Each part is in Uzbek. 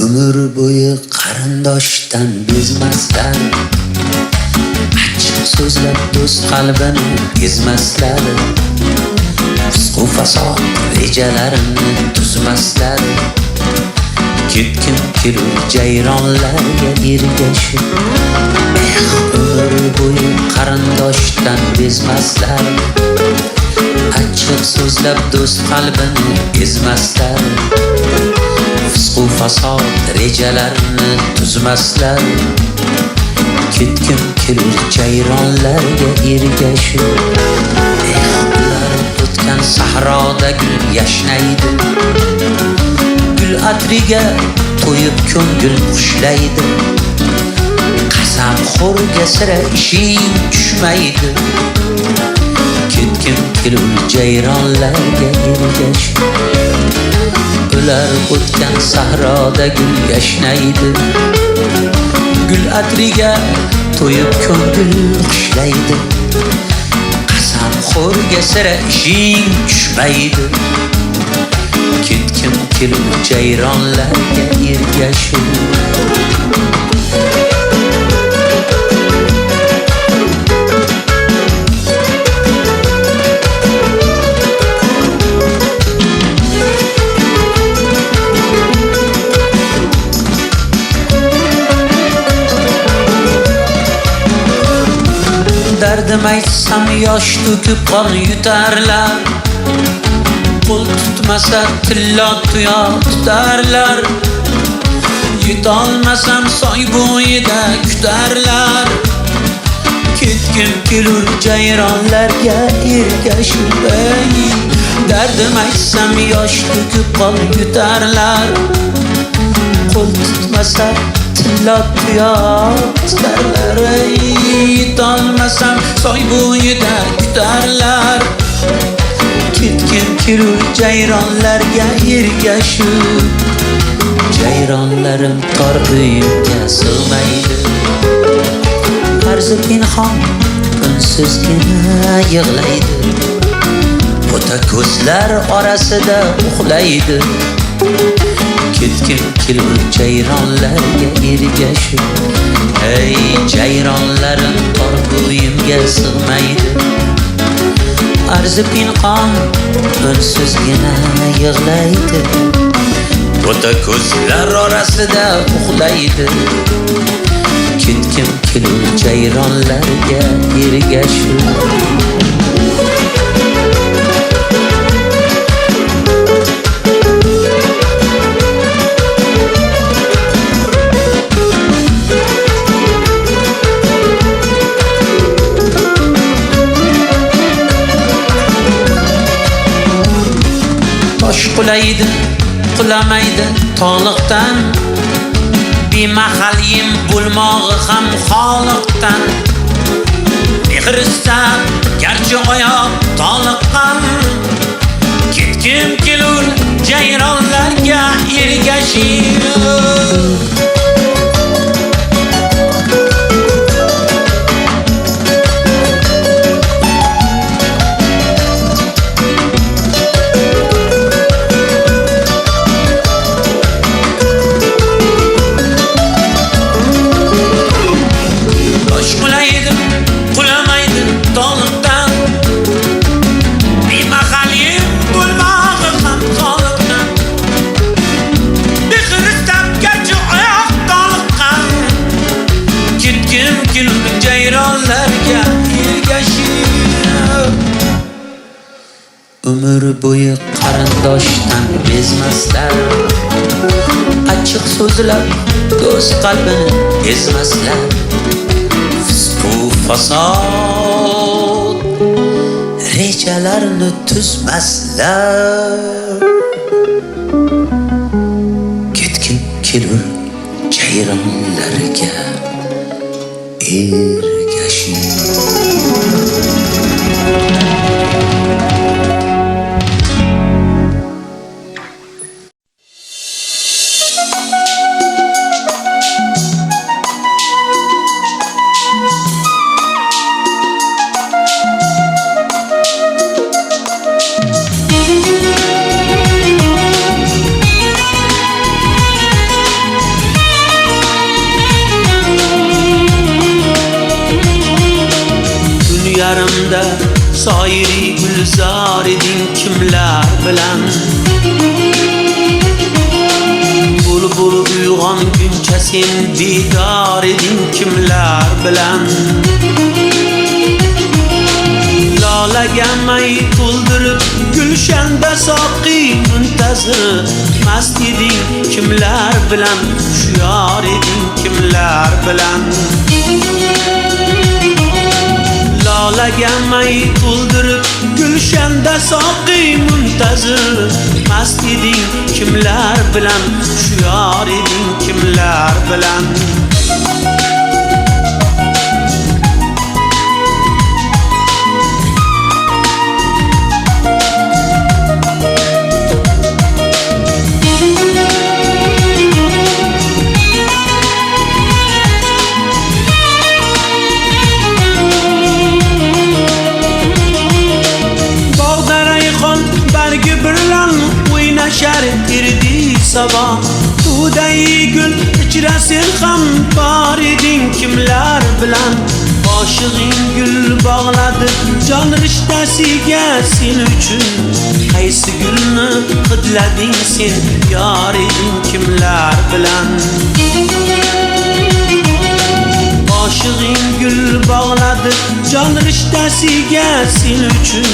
Ömür bo'yi qarindoshdan bezmaslar, achchiq so'zlab do'st qalbini ezmaslar, fisq-u fasod rejalarini tuzmaslar. Ketkim kelur jayronlarga ergashib, ömür bo'yi qarindoshdan bezmaslar, achchiq so'zlab do'st qalbini ezmaslar, fisq-u fasod rejalarini tuzmaslar. Ketkim kelur jayronlarga ergashib, ular o'tgan sahroda gul yashnaydi, gul atriga to'yib ko'ngil xushlaydi. Qasamxo'rga sira ishing tushmaydi, ketkim kelur jayronlarga ergashib, ular o'tgan sahroda gul yashnaydi, gul atriga to'yib ko'ngil xushlaydi. Qasamxo'rga sira ishing tushmaydi, ketkim kelur jayronlarga ergashib. Derdim aytsam yosh to'kib qon yutarlar, qo'l tutmasa tillo tuyo tutarlar. Yetolmasam soy bo'yida kutarlar, ketkim kelur jayronlarga ergashib. Derdim aytsam yosh to'kib qon yutarlar, qo'l tutmasa tillo tuyo tutarlar. Yetolmasam soy bo'yida kutarlar, ketkim kelur jayronlarga ergashib. Jayronlarim tor uyimga sig'maydi, arzi pinhon unsizgina yig'laydi, bo'ta ko'zlar orasida uxlaydi. Ketkim kelur jayronlarga ergashib, ey jayronlarim tor uyimga sig'maydi, arzi pinhon unsizgina yig'laydi, bo'ta ko'zlar orasida uxlaydi. Ketkim kelur jayronlarga ergashib. Tosh qulaydi, qulamaydi toliqdan, bemahal yem bo'lmog'i ham xoliqdan. Mehr istab garchi oyoq toliqqan, ketkim kelur jayronlarga ergashib. Ömür bo'yi qarindoshdan bezmaslar, achchiq so'zlab do'st qalbini ezmaslar, fisq-u fasod rejalarni tuzmaslar. Ketkim kelur jayronlarga ergashib. yarimda soyiri gulzor eding kimlar bilan Bulbul uyg'onguncha sen bedor eding kimlar bilan Lolaga may to'ldirib gulshanda soqi muntazir mast eding kimlar bilan shu yor eding kimlar bilan Lolaga may to'ldirib gulshanda soqi muntazir mast eding kimlar bilan shu yor eding kimlar bilan O'ynashar erdi sabah To'day gul ichra sen ham bor eding kimlar bilan Oshig'ing gul bog'ladi jon rishtasiga sen uchun Qaysi gulni hidlading sen yor eding kimlar bilan Oshig'ing gul bog'ladi jon rishtasiga sen uchun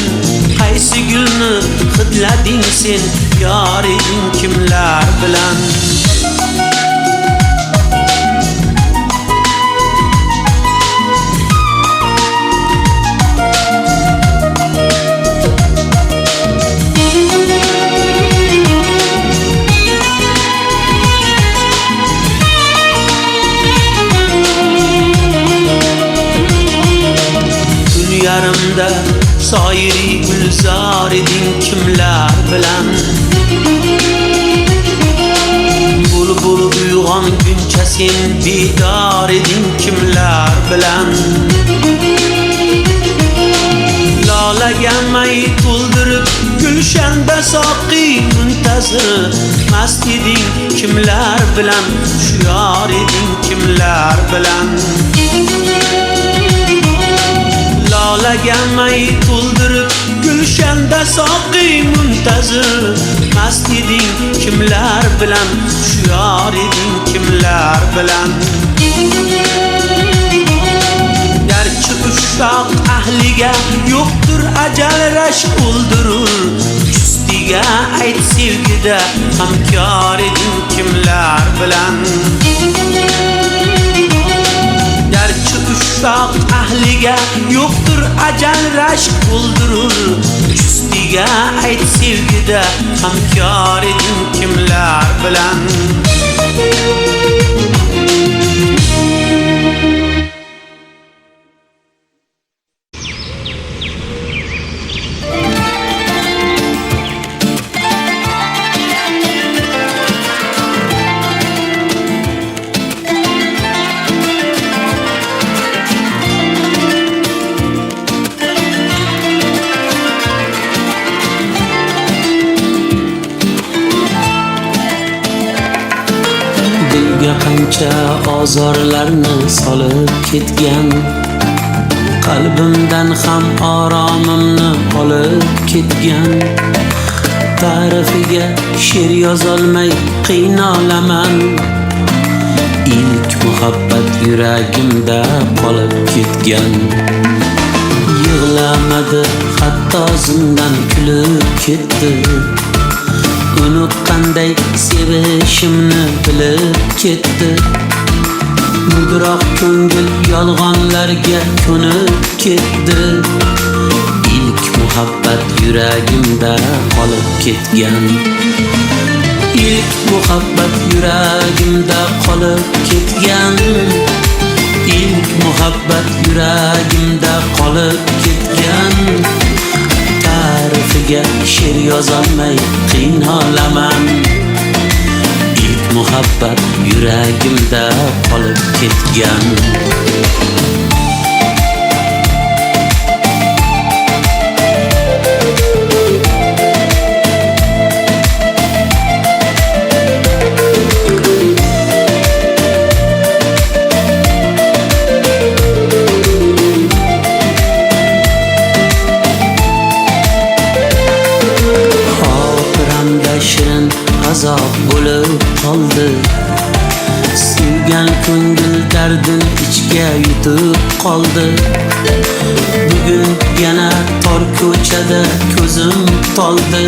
Qaysi gulni hidlading sen yor eding kimlar bilan Yarimda soyiri gulzor eding kimlar bilan Bulbul uyg'onguncha sen bedor eding kimlar bilan Lolaga may to'ldirib gulshanda soqi muntazir mast eding kimlar bilan shu yor eding kimlar bilan Lolaga may to'ldirib gulshanda soqi muntazir mast eding kimlar bilan shu yor eding kimlar bilan Garchi ushoq ahliga yo'qdir ajal rashk o'ldirur justiga ayt sevgida hamkor eding kimlar bilan Garchi ushoq ahliga yo'qdir ajal rashk o'ldirur justiga ayt sevgida hamkor eding kimlar bilan Qancha ozorlarni solib ketgan qalbimdan ham oromimni olib ketgan ta'rifiga she'r yozolmay qiynalaman ilk muhabbat yuragimda qolib ketgan yig'lamadi hatto zimdan kulib ketdi uni qanday sevishimni bilib ketdi mudroq ko'ngil yolg'onlarga ko'nib ketdi ilk muhabbat yuragimda qolib ketgan ilk muhabbat yuragimda qolib ketgan ilk muhabbat yuragimda qolib ketgan ta'rifiga she'r yozolmay qiynalaman ilk muhabbat yuragimda qolib ketgan soldi. Sevgan ko'ngil dardin ichga yutib qoldi. Bugun yana tor ko'chada ko'zim toldi.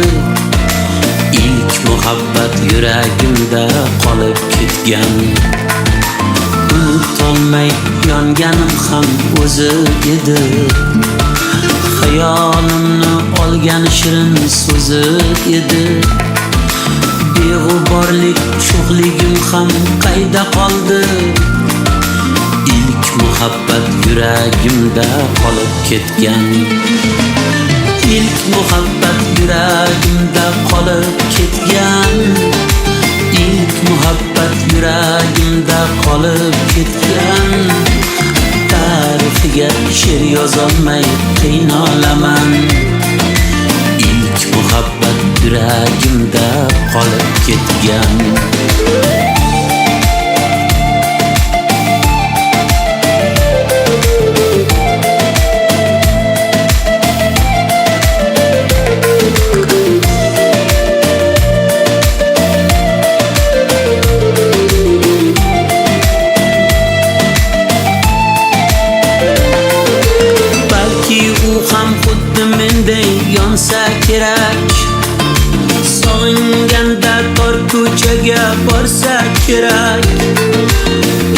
İlk muhabbat yuragimda qolib ketgan. Unutolmay yonganim ham o'zi edi. Xayolimni olgan shirin so'zi edi. Beg'uborlik sho'xligim ham qayda qoldi. İlk muhabbat yuragimda qolib ketgan. İlk muhabbat yuragimda qolib ketgan. İlk muhabbat yuragimda qolib ketgan. Tarifiga she'r yozolmay qiynalaman. İlk muhabbat yuragimda qolib ketgan. Yonsa kerak, sog'inganda tor ko'chaga borsa kerak.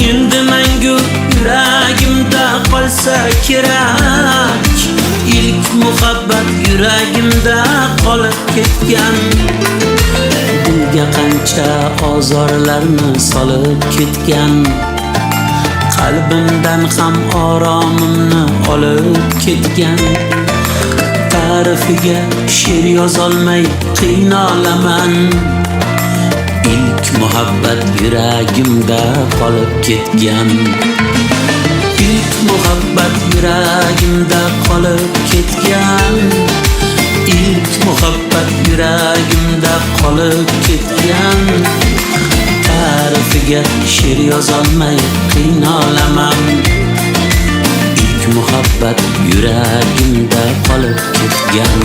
Endi mangu yuragimda qolsa kerak. İlk muhabbat yuragimda qolib ketgan. Dilga qancha ozorlarni solib ketgan. Qalbimdan ham oromimni olib ketgan. Tarifiga she'r yozolmay qiynalaman. İlk muhabbat yuragimda qolib ketgan. İlk muhabbat yuragimda qolib ketgan. İlk muhabbat yuragimda qolib ketgan. Tarifiga she'r yozolmay qiynalaman. Muhabbat yuragimda qolib ketgan.